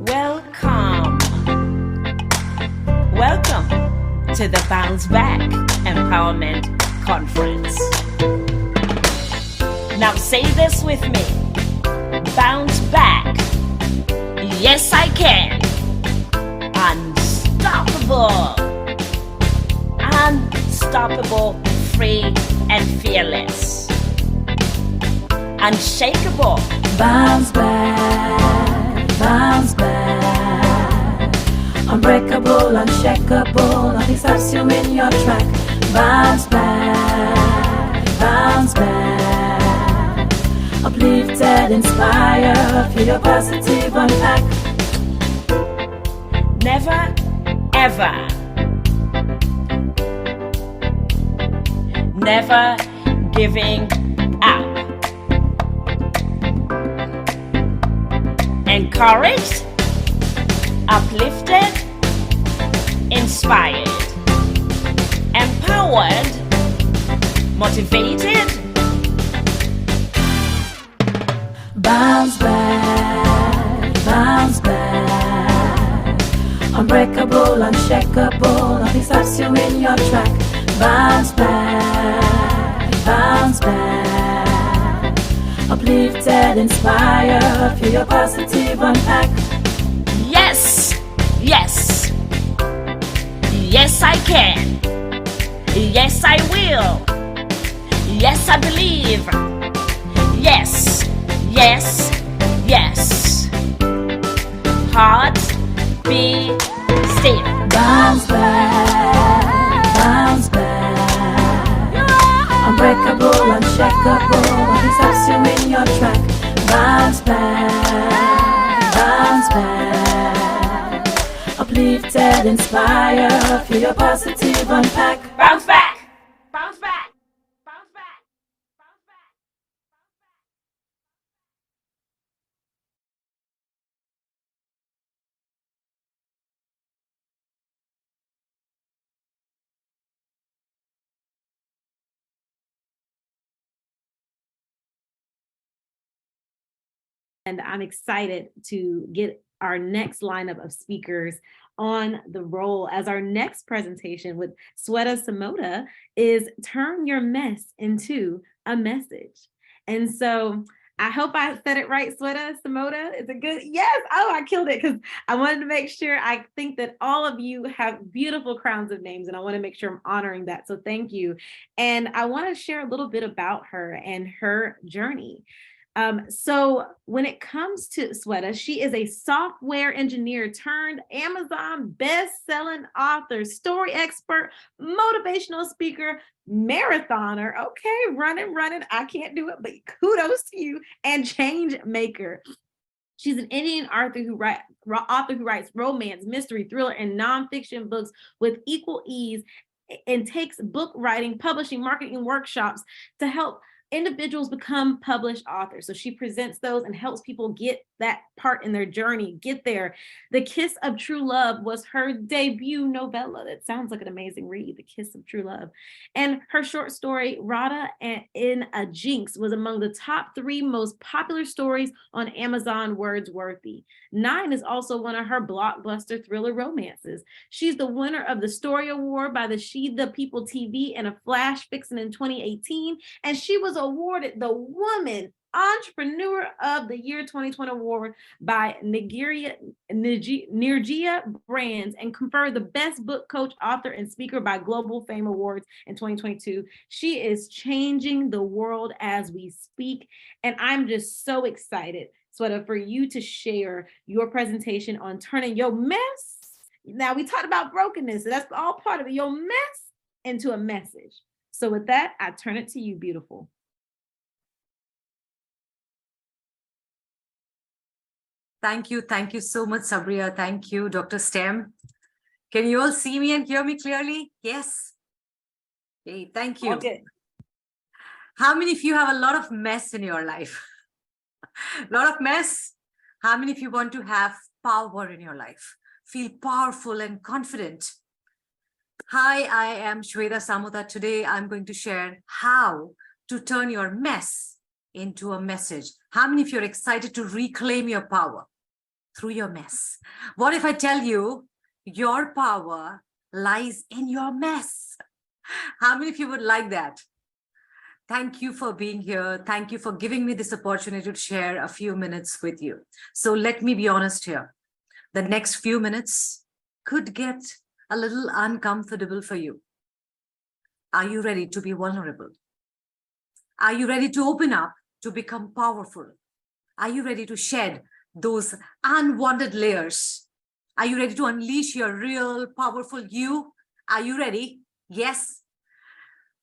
Welcome. Welcome to the Bounce Back Empowerment Conference. Now say this with me. Bounce back. Yes, I can. Unstoppable. Unstoppable, free and fearless. Unshakable. Bounce back, bounce back. Unbreakable, unshakable, nothing stops you in your track. Bounce back, bounce back. Uplifted, inspire, feel your positive unpack. Never, ever. Never giving up. Encouraged, uplifted, inspired, empowered, motivated. Bounce back, bounce back. Unbreakable, unshakable, nothing stops you in your track. Bounce back, bounce back. Uplifted, inspire, feel your positive unpack. Yes, yes, yes I can. Yes I will. Yes I believe. Yes, yes, yes. Heart, be still. Bounce back, bounce back. Unbreakable, unshakable, nothing stops you in your track. Bounce back, bounce back. Uplifted, inspire, feel your positive unpack. Bounce back. Bounce back. Bounce back. Bounce back. And I'm excited to get our next lineup of speakers on the roll as our next presentation with Sweta Samota is Turn Your Mess into a Message. And so I hope I said it right, Sweta Samota. Is it good? Yes. Oh, I killed it because I wanted to make sure. I think that all of you have beautiful crowns of names, and I want to make sure I'm honoring that. So thank you. And I want to share a little bit about her and her journey. So when it comes to Sweta, she is a software engineer turned Amazon best-selling author, story expert, motivational speaker, marathoner. Okay, running. I can't do it, but kudos to you, and change maker. She's an Indian author who writes romance, mystery, thriller, and nonfiction books with equal ease and takes book writing, publishing, marketing workshops to help individuals become published authors. So she presents those and helps people get that part in their journey, get there. The Kiss of True Love was her debut novella. That sounds like an amazing read, The Kiss of True Love. And her short story, Radha in a Jinx, was among the top 3 most popular stories on Amazon Wordsworthy. 9 is also one of her blockbuster thriller romances. She's the winner of the Story Award by the She the People TV and a Flash Fiction in 2018. And she was awarded the Woman Entrepreneur of the Year 2020 award by Nirgia Brands and conferred the Best Book Coach, Author, and Speaker by Global Fame Awards in 2022. She is changing the world as we speak, and I'm just so excited, Sweta, for you to share your presentation on turning your mess. Now, we talked about brokenness, so that's all part of it, your mess into a message. So with that, I turn it to you, beautiful. Thank you. Thank you so much, Sabriya. Thank you, Dr. STEM. Can you all see me and hear me clearly? Yes. Okay, thank you. Okay. How many of you have a lot of mess in your life? A lot of mess. How many of you want to have power in your life? Feel powerful and confident. Hi, I am Sweta Samota. Today, I'm going to share how to turn your mess into a message? How many of you are excited to reclaim your power through your mess? What if I tell you your power lies in your mess? How many of you would like that? Thank you for being here. Thank you for giving me this opportunity to share a few minutes with you. So let me be honest here. The next few minutes could get a little uncomfortable for you. Are you ready to be vulnerable? Are you ready to open up to become powerful? Are you ready to shed those unwanted layers? Are you ready to unleash your real powerful you? Are you ready? Yes.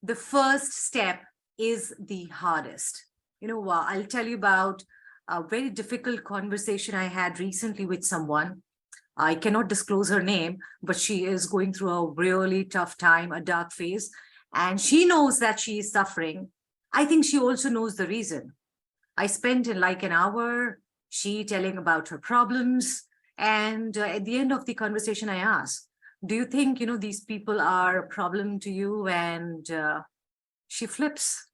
The first step is the hardest. I'll tell you about a very difficult conversation I had recently with someone. I cannot disclose her name, but she is going through a really tough time, a dark phase, and she knows that she is suffering. I think she also knows the reason. I spent like an hour, she telling about her problems, and at the end of the conversation, I asked, do you think, these people are a problem to you? And she flips.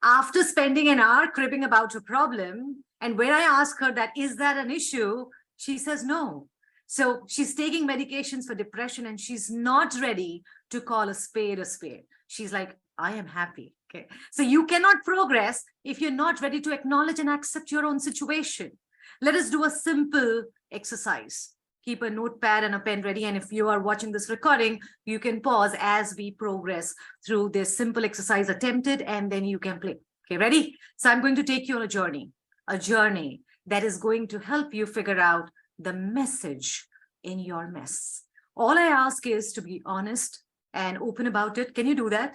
After spending an hour cribbing about her problem, and when I ask her that, is that an issue? She says no. So she's taking medications for depression and she's not ready to call a spade a spade. She's like, I am happy. Okay. So you cannot progress if you're not ready to acknowledge and accept your own situation. Let us do a simple exercise. Keep a notepad and a pen ready. And if you are watching this recording, you can pause as we progress through this simple exercise attempted, and then you can play. Okay, ready? So I'm going to take you on a journey that is going to help you figure out the message in your mess. All I ask is to be honest and open about it. Can you do that?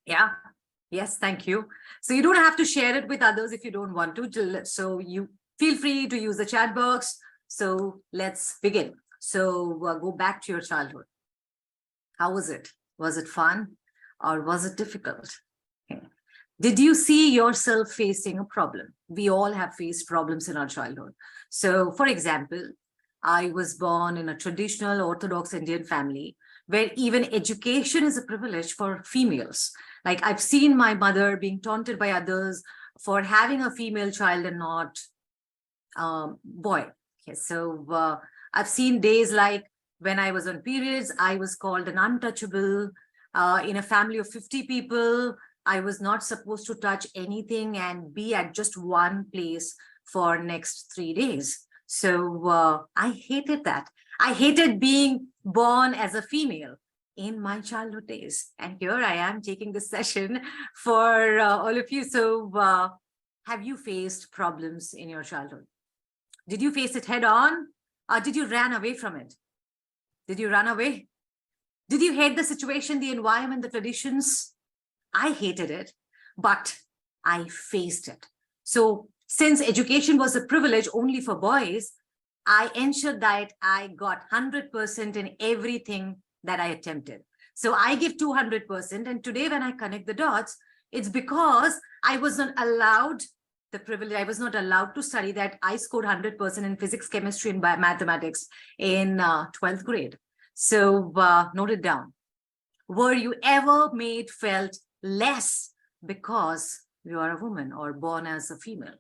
Yeah. Yes, thank you. So you don't have to share it with others if you don't want to. So you feel free to use the chat box. So let's begin. So go back to your childhood. How was it? Was it fun or was it difficult? Okay. Did you see yourself facing a problem? We all have faced problems in our childhood. So for example, I was born in a traditional Orthodox Indian family where even education is a privilege for females. Like I've seen my mother being taunted by others for having a female child and not boy. Okay, so I've seen days like when I was on periods, I was called an untouchable. In a family of 50 people, I was not supposed to touch anything and be at just one place for next 3 days. So I hated that. I hated being born as a female in my childhood days. And here I am taking this session for all of you. So have you faced problems in your childhood? Did you face it head on or did you run away from it? Did you run away? Did you hate the situation, the environment, the traditions? I hated it, but I faced it. So since education was a privilege only for boys, I ensured that I got 100% in everything that I attempted. So I give 200%. And today when I connect the dots, it's because I was not allowed the privilege. I was not allowed to study that. I scored 100% in physics, chemistry, and mathematics in 12th grade. So note it down. Were you ever felt less because you are a woman or born as a female?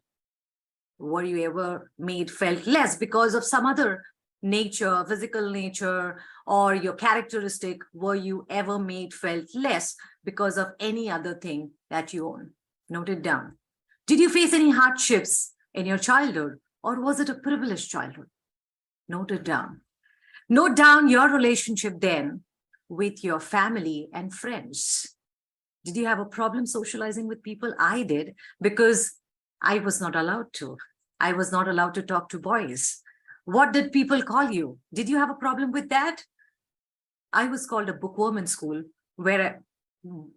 Were you ever felt less because of some other nature, physical nature, or your characteristic? Were you ever felt less because of any other thing that you own? Note it down. Did you face any hardships in your childhood, or was it a privileged childhood? Note it down. Note down your relationship then with your family and friends. Did you have a problem socializing with people? I did, because I was not allowed to. I was not allowed to talk to boys. What did people call you? Did you have a problem with that? I was called a bookworm in school, where,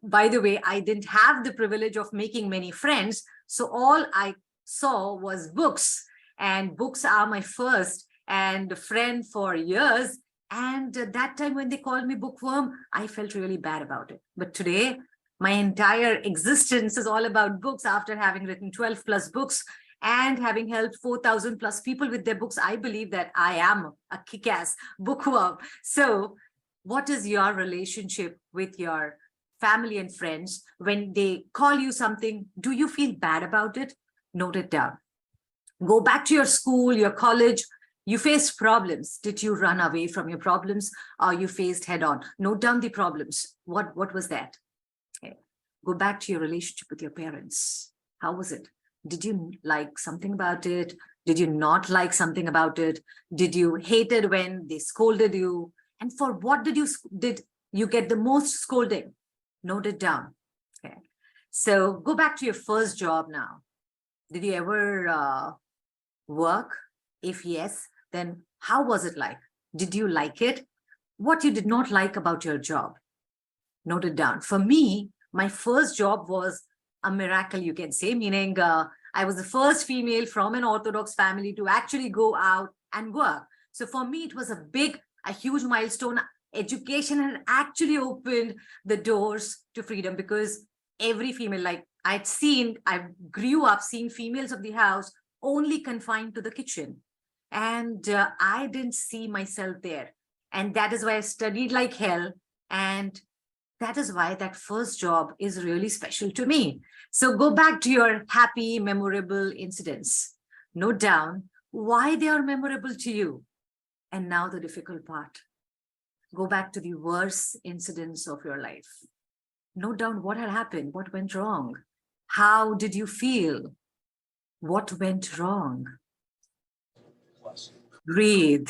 by the way, I didn't have the privilege of making many friends. So all I saw was books, and books are my first and friend for years. And that time when they called me bookworm, I felt really bad about it. But today, my entire existence is all about books. After having written 12 plus books and having helped 4,000 plus people with their books, I believe that I am a kick-ass bookworm. So what is your relationship with your family and friends, when they call you something, do you feel bad about it? Note it down. Go back to your school, your college. You faced problems. Did you run away from your problems, or you faced head on? Note down the problems. What was that? Okay. Go back to your relationship with your parents. How was it? Did you like something about it? Did you not like something about it? Did you hate it when they scolded you? And for what did you get the most scolding? Note it down. Okay. So go back to your first job now. Did you ever work? If yes, then how was it like? Did you like it? What you did not like about your job? Note it down. For me, my first job was a miracle, you can say, meaning I was the first female from an Orthodox family to actually go out and work. So for me, it was a huge milestone. Education had actually opened the doors to freedom, because every female, like I grew up seeing females of the house only confined to the kitchen. And I didn't see myself there. And that is why I studied like hell. And that is why that first job is really special to me. So go back to your happy, memorable incidents. Note down why they are memorable to you. And now the difficult part. Go back to the worst incidents of your life. Note down what had happened, what went wrong. How did you feel? What went wrong? Breathe.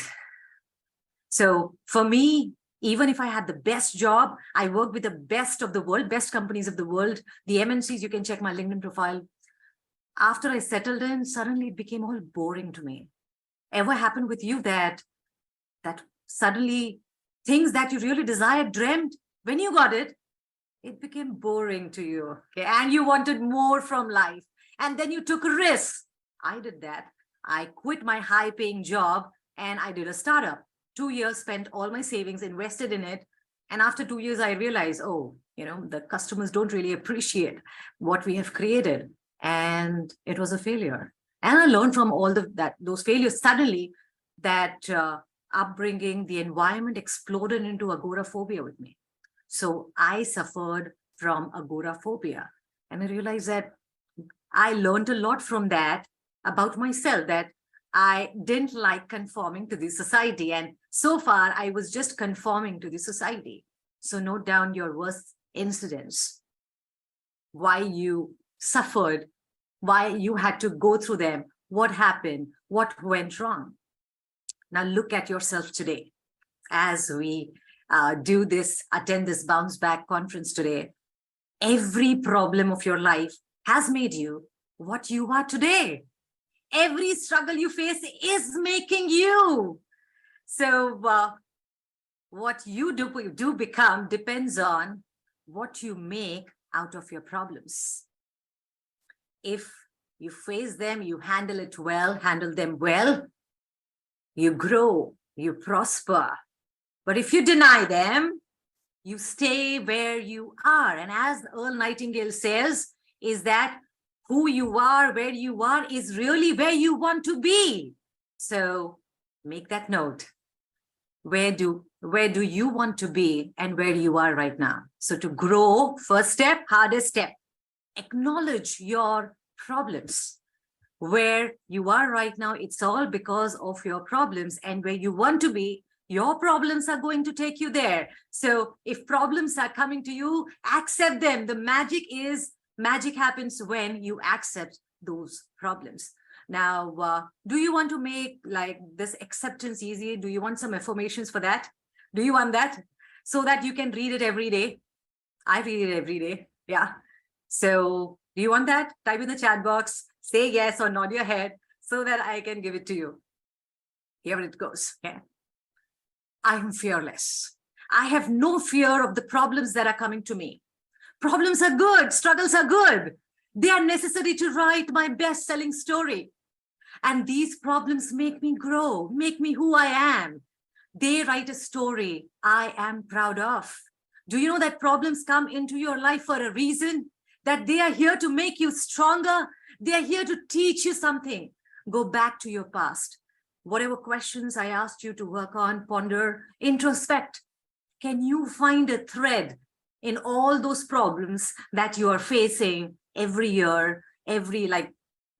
So for me, even if I had the best job, I worked with the best of the world, best companies of the world, the MNCs, you can check my LinkedIn profile. After I settled in, suddenly it became all boring to me. Ever happened with you that suddenly things that you really desired, dreamt, when you got it, it became boring to you, okay? And you wanted more from life. And then you took a risk. I did that. I quit my high-paying job and I did a startup. 2 years, spent all my savings, invested in it. And after 2 years, I realized, the customers don't really appreciate what we have created. And it was a failure. And I learned from all those failures. Suddenly, that upbringing, the environment exploded into agoraphobia with me. So I suffered from agoraphobia. And I realized that I learned a lot from that about myself, that I didn't like conforming to the society. And so far, I was just conforming to the society. So note down your worst incidents, why you suffered, why you had to go through them, what happened, what went wrong. Now look at yourself today. As we attend this Bounce Back conference today, every problem of your life has made you what you are today. Every struggle you face is making you. So what you do become depends on what you make out of your problems. If you face them, you handle them well, you grow, you prosper. But if you deny them, you stay where you are. And as Earl Nightingale says, is that who you are, where you are, is really where you want to be. So make that note. Where do you want to be and where you are right now? So to grow, first step, hardest step, acknowledge your problems. Where you are right now, it's all because of your problems, and where you want to be, your problems are going to take you there. So if problems are coming to you, accept them. The magic happens when you accept those problems. Now, do you want to make like this acceptance easy? Do you want some affirmations for that? Do you want that? So that you can read it every day. I read it every day. Yeah. So do you want that? Type in the chat box, say yes or nod your head so that I can give it to you. Here it goes. Yeah. I am fearless. I have no fear of the problems that are coming to me. Problems are good. Struggles are good. They are necessary to write my best-selling story. And these problems make me grow, make me who I am. They write a story I am proud of. Do you know that problems come into your life for a reason? That they are here to make you stronger. They are here to teach you something. Go back to your past. Whatever questions I asked you to work on, ponder, introspect. Can you find a thread in all those problems that you are facing every year, every like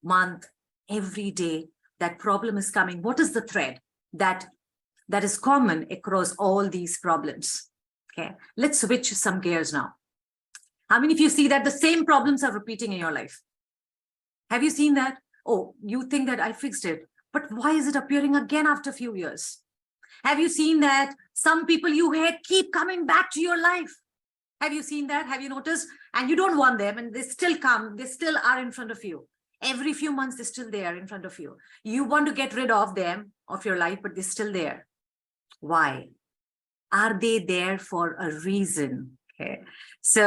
month, every day, that problem is coming. What is the thread that is common across all these problems? Okay, let's switch some gears now. How many of you see that the same problems are repeating in your life? Have you seen that? Oh, you think that I fixed it, but why is it appearing again after a few years? Have you seen that some people you hate keep coming back to your life? Have you seen that? Have you noticed? And you don't want them, and they still come, they still are in front of you. Every few months, they're still there in front of you. You want to get rid of them, of your life, but they're still there. Why? Are they there for a reason? Okay. So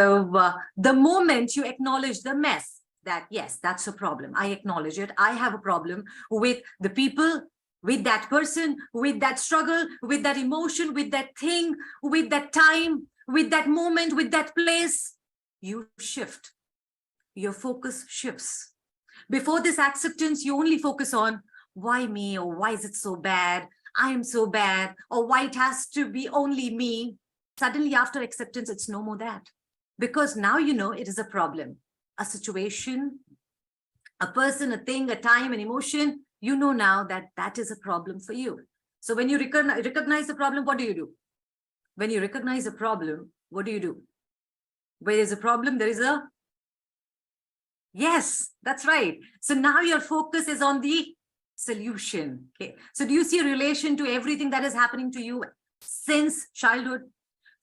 the moment you acknowledge the mess, that yes, that's a problem. I acknowledge it. I have a problem with the people, with that person, with that struggle, with that emotion, with that thing, with that time, with that moment, with that place. You shift. Your focus shifts. Before this acceptance, you only focus on why me, or why is it so bad? I am so bad, or why it has to be only me. Suddenly after acceptance, it's no more that. Because now you know it is a problem, a situation, a person, a thing, a time, an emotion. You know now that that is a problem for you. So when you recognize the problem, what do you do? When you recognize a problem, what do you do? Where there's a problem, there is a... Yes, that's right. So now your focus is on the solution. Okay. So do you see a relation to everything that is happening to you since childhood?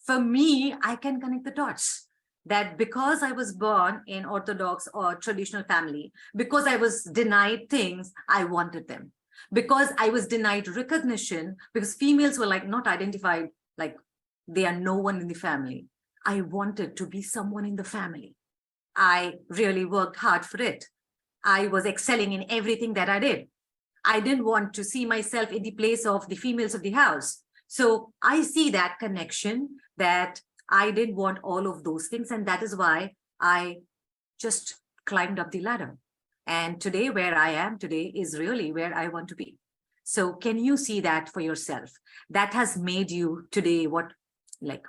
For me, I can connect the dots that because I was born in orthodox or traditional family, because I was denied things, I wanted them. Because I was denied recognition, because females were like not identified, like they are no one in the family. I wanted to be someone in the family. I really worked hard for it. I was excelling in everything that I did. I didn't want to see myself in the place of the females of the house. So I see that connection, that I didn't want all of those things. And that is why I just climbed up the ladder. And today, where I am today is really where I want to be. So can you see that for yourself? That has made you today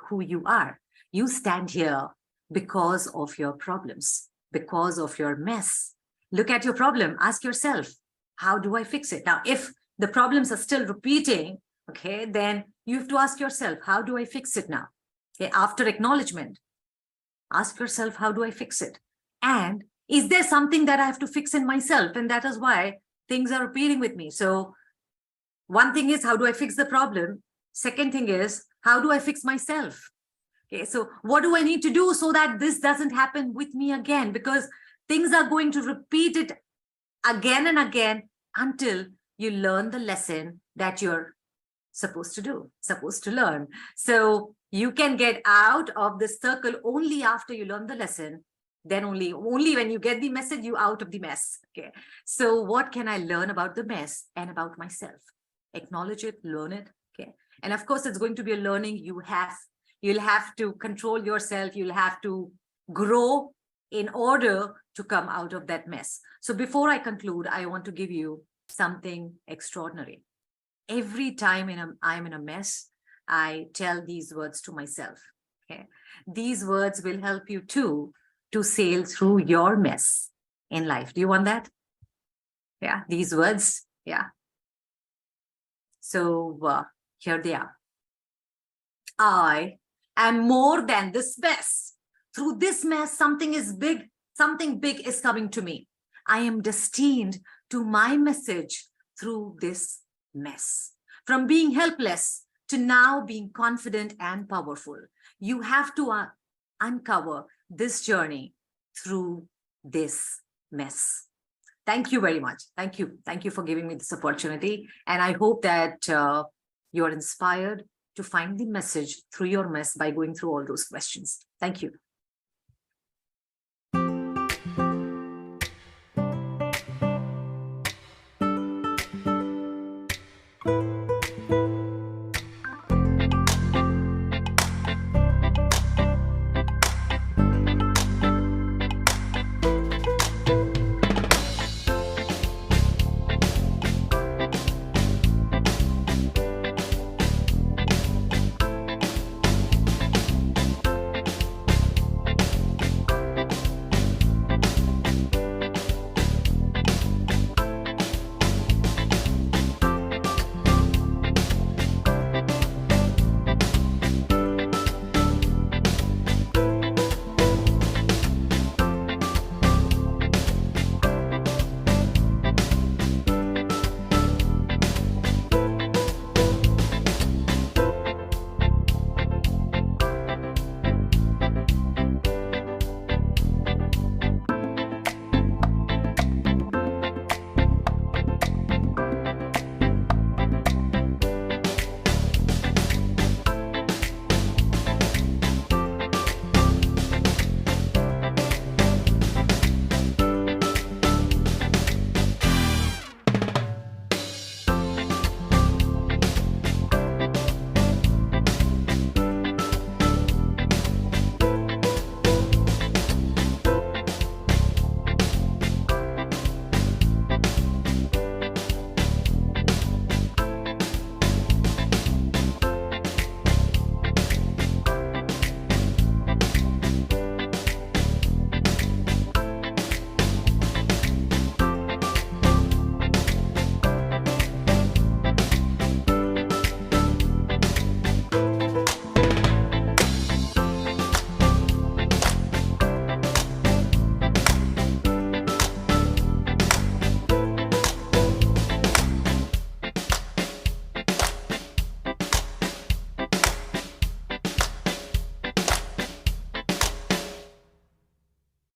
who you are. You stand here because of your problems, because of your mess. Look at your problem. Ask yourself, how do I fix it? Now, if the problems are still repeating, okay, then you have to ask yourself, how do I fix it now? Okay, after acknowledgement, ask yourself, how do I fix it? And is there something that I have to fix in myself? And that is why things are repeating with me. So one thing is, how do I fix the problem? Second thing is, how do I fix myself? Okay, so what do I need to do so that this doesn't happen with me again? Because things are going to repeat it again and again until you learn the lesson that you're supposed to do, supposed to learn. So you can get out of the circle only after you learn the lesson. Then only when you get the message, you out of the mess. Okay. So what can I learn about the mess and about myself? Acknowledge it, learn it. Okay. And of course, it's going to be a learning. You'll have to control yourself. You'll have to grow in order to come out of that mess. So before I conclude, I want to give you something extraordinary. Every time I'm in a mess, I tell these words to myself. Okay. These words will help you too to sail through your mess in life. Do you want that? Yeah, these words. Yeah. So here they are. I am more than this mess. Through this mess, something big is coming to me. I am destined to my message through this mess. From being helpless to now being confident and powerful. You have to uncover this journey through this mess. Thank you very much. Thank you. Thank you for giving me this opportunity. And I hope that you are inspired to find the message through your mess by going through all those questions. Thank you.